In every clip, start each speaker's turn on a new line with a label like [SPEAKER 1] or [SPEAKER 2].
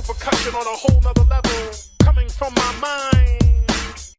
[SPEAKER 1] percussion on a whole nother level, coming from my mind.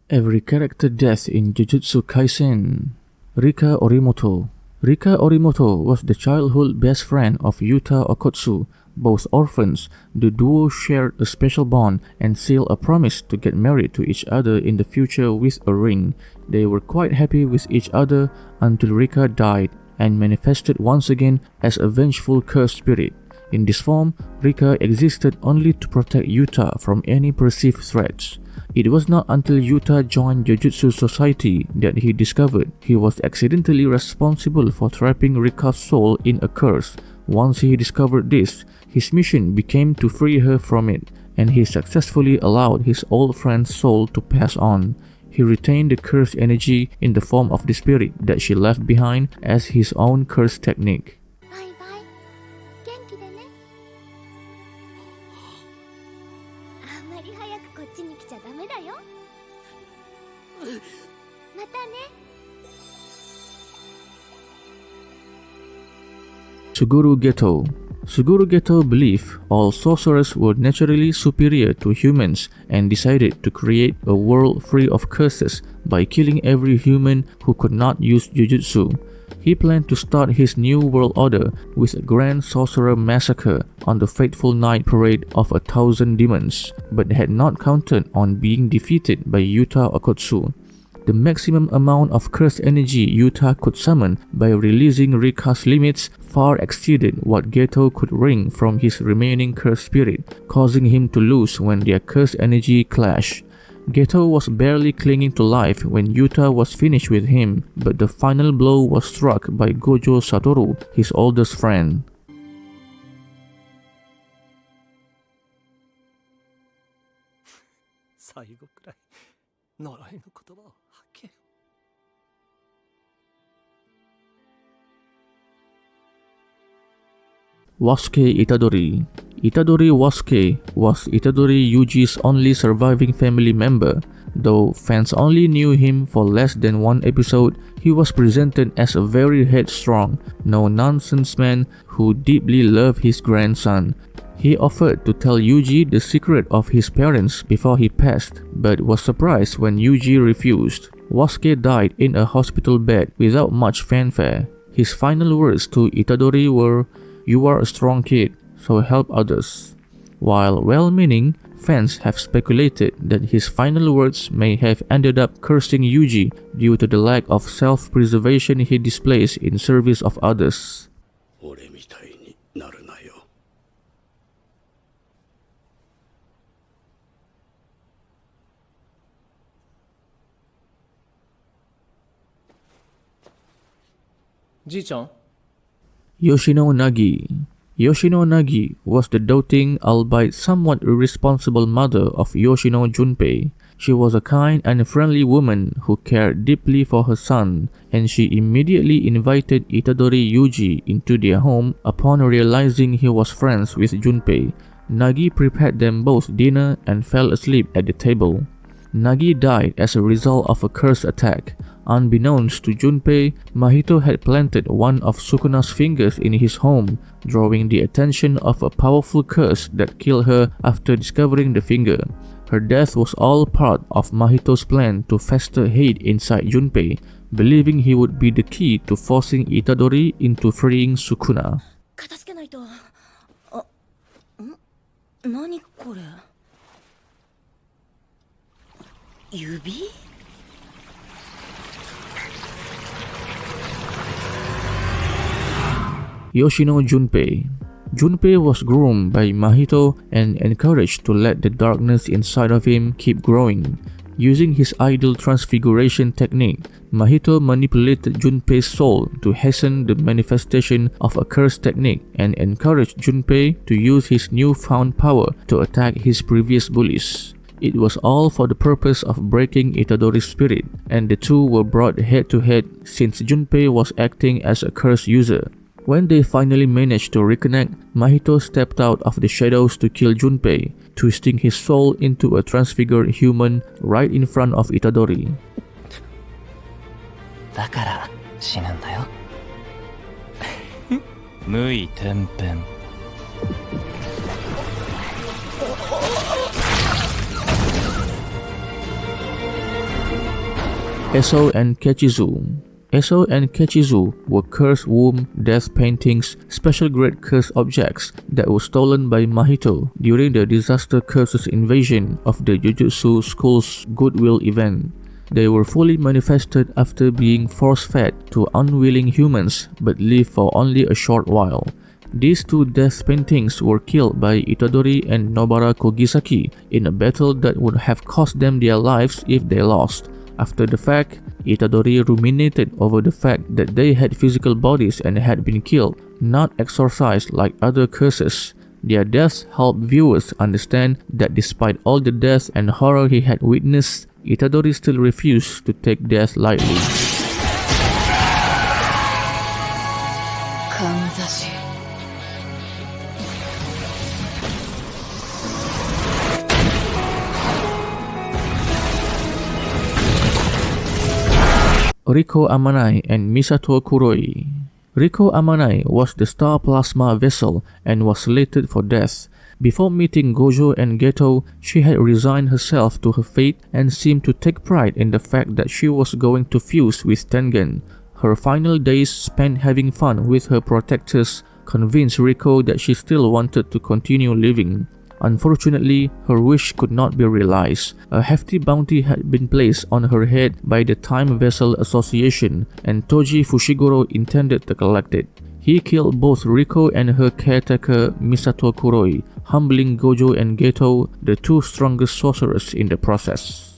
[SPEAKER 2] Every character death in Jujutsu Kaisen. Rika Orimoto. Rika Orimoto was the childhood best friend of Yuta Okotsu. Both orphans, the duo shared a special bond and sealed a promise to get married to each other in the future with a ring. They were quite happy with each other until Rika died and manifested once again as a vengeful cursed spirit. In this form, Rika existed only to protect Yuta from any perceived threats. It was not until Yuta joined Jujutsu Society that he discovered he was accidentally responsible for trapping Rika's soul in a curse. Once he discovered this, his mission became to free her from it, and he successfully allowed his old friend's soul to pass on. He retained the cursed energy in the form of the spirit that she left behind as his own curse technique. Suguru Geto. Suguru Geto believed all sorcerers were naturally superior to humans and decided to create a world free of curses by killing every human who could not use Jujutsu. He planned to start his new world order with a grand sorcerer massacre on the fateful night parade of 1,000 demons, but had not counted on being defeated by Yuta Okotsu. The maximum amount of cursed energy Yuta could summon by releasing Rika's limits far exceeded what Geto could wring from his remaining cursed spirit, causing him to lose when their cursed energy clashed. Geto was barely clinging to life when Yuta was finished with him, but the final blow was struck by Gojo Satoru, his oldest friend. Wasuke Itadori. Itadori Wasuke was Itadori Yuji's only surviving family member. Though fans only knew him for less than one episode, he was presented as a very headstrong, no-nonsense man who deeply loved his grandson. He offered to tell Yuji the secret of his parents before he passed, but was surprised when Yuji refused. Wasuke died in a hospital bed without much fanfare. His final words to Itadori were, "You are a strong kid, so help others." While well-meaning, fans have speculated that his final words may have ended up cursing Yuji due to the lack of self-preservation he displays in service of others. Yoshino Nagi. Yoshino Nagi was the doting, albeit somewhat irresponsible mother of Yoshino Junpei. She was a kind and friendly woman who cared deeply for her son, and she immediately invited Itadori Yuji into their home upon realizing he was friends with Junpei. Nagi prepared them both dinner and fell asleep at the table. Nagi died as a result of a curse attack. Unbeknownst to Junpei, Mahito had planted one of Sukuna's fingers in his home, drawing the attention of a powerful curse that killed her after discovering the finger. Her death was all part of Mahito's plan to fester hate inside Junpei, believing he would be the key to forcing Itadori into freeing Sukuna. Yoshino Junpei. Junpei was groomed by Mahito and encouraged to let the darkness inside of him keep growing. Using his idol transfiguration technique, Mahito manipulated Junpei's soul to hasten the manifestation of a curse technique and encouraged Junpei to use his newfound power to attack his previous bullies. It was all for the purpose of breaking Itadori's spirit, and the two were brought head-to-head since Junpei was acting as a curse user. When they finally managed to reconnect, Mahito stepped out of the shadows to kill Junpei, twisting his soul into a transfigured human right in front of Itadori. Eso and Kechizu. Eso and Kechizu were cursed womb death paintings, special grade cursed objects that were stolen by Mahito during the disaster curses invasion of the Jujutsu School's Goodwill event. They were fully manifested after being force-fed to unwilling humans but lived for only a short while. These two death paintings were killed by Itadori and Nobara Kogisaki in a battle that would have cost them their lives if they lost. After the fact, Itadori ruminated over the fact that they had physical bodies and had been killed, not exorcised like other curses. Their deaths helped viewers understand that despite all the death and horror he had witnessed, Itadori still refused to take death lightly. Riko Amanai and Misato Kuroi. Riko Amanai was the star plasma vessel and was slated for death. Before meeting Gojo and Geto, she had resigned herself to her fate and seemed to take pride in the fact that she was going to fuse with Tengen. Her final days spent having fun with her protectors convinced Riko that she still wanted to continue living. Unfortunately, her wish could not be realized. A hefty bounty had been placed on her head by the Time Vessel Association, and Toji Fushiguro intended to collect it. He killed both Riko and her caretaker Misato Kuroi, humbling Gojo and Geto, the two strongest sorcerers in the process.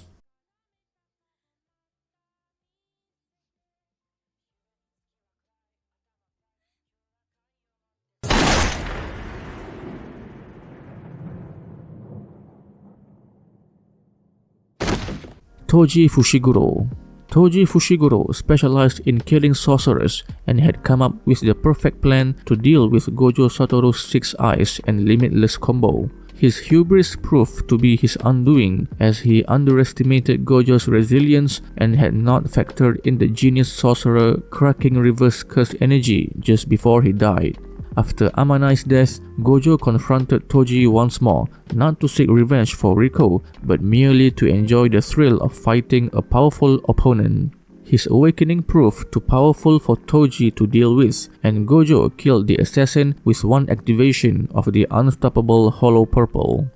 [SPEAKER 2] Toji Fushiguro. Toji Fushiguro specialized in killing sorcerers and had come up with the perfect plan to deal with Gojo Satoru's Six Eyes and Limitless combo. His hubris proved to be his undoing as he underestimated Gojo's resilience and had not factored in the genius sorcerer cracking reverse curse energy just before he died. After Amanai's death, Gojo confronted Toji once more, not to seek revenge for Riko, but merely to enjoy the thrill of fighting a powerful opponent. His awakening proved too powerful for Toji to deal with, and Gojo killed the assassin with one activation of the unstoppable Hollow Purple.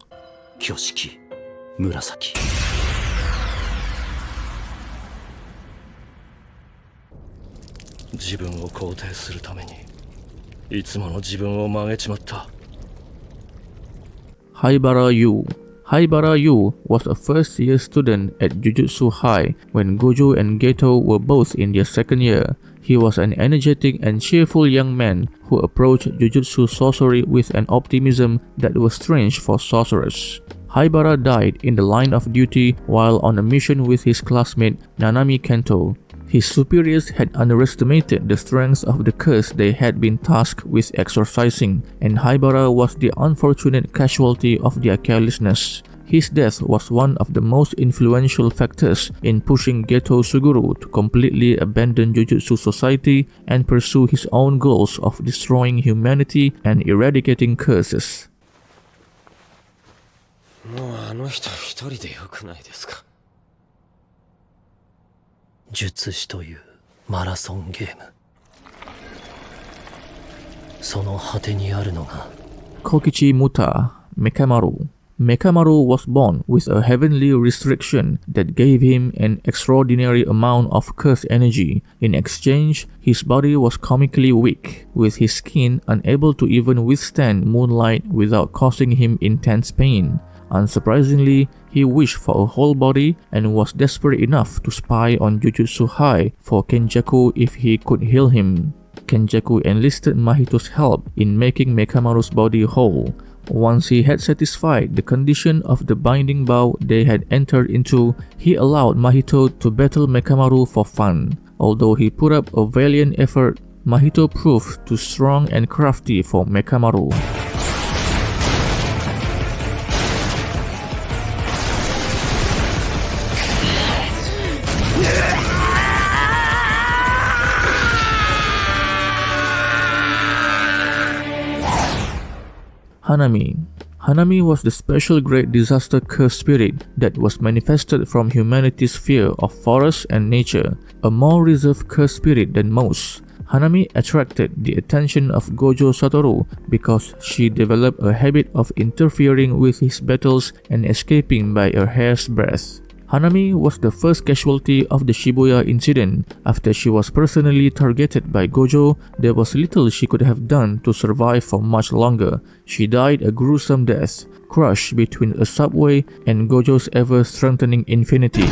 [SPEAKER 3] Kyoshiki, Murasaki. 自分を肯定するためにいつもの自分を曲げちまった。
[SPEAKER 2] Haibara Yu. Haibara Yu was a first-year student at Jujutsu High when Gojo and Geto were both in their second year. He was an energetic and cheerful young man who approached Jujutsu sorcery with an optimism that was strange for sorcerers. Haibara died in the line of duty while on a mission with his classmate Nanami Kento. His superiors had underestimated the strength of the curse they had been tasked with exorcising, and Haibara was the unfortunate casualty of their carelessness. His death was one of the most influential factors in pushing Geto Suguru to completely abandon Jujutsu society and pursue his own goals of destroying humanity and eradicating curses.
[SPEAKER 3] もうあの人一人でよくないですか。術師というマラソンゲーム。その果てにあるのが
[SPEAKER 2] Kokichi Muta, Mechamaru. Mechamaru was born with a heavenly restriction that gave him an extraordinary amount of curse energy. In exchange, his body was comically weak, with his skin unable to even withstand moonlight without causing him intense pain. Unsurprisingly, he wished for a whole body and was desperate enough to spy on Jujutsu High for Kenjaku if he could heal him. Kenjaku enlisted Mahito's help in making Mechamaru's body whole. Once he had satisfied the condition of the binding vow they had entered into, he allowed Mahito to battle Mechamaru for fun. Although he put up a valiant effort, Mahito proved too strong and crafty for Mechamaru. Hanami. Hanami was the special great disaster curse spirit that was manifested from humanity's fear of forests and nature, a more reserved curse spirit than most. Hanami attracted the attention of Gojo Satoru because she developed a habit of interfering with his battles and escaping by a hair's breadth. Hanami was the first casualty of the Shibuya incident. After she was personally targeted by Gojo, there was little she could have done to survive for much longer. She died a gruesome death, crushed between a subway and Gojo's ever-strengthening infinity.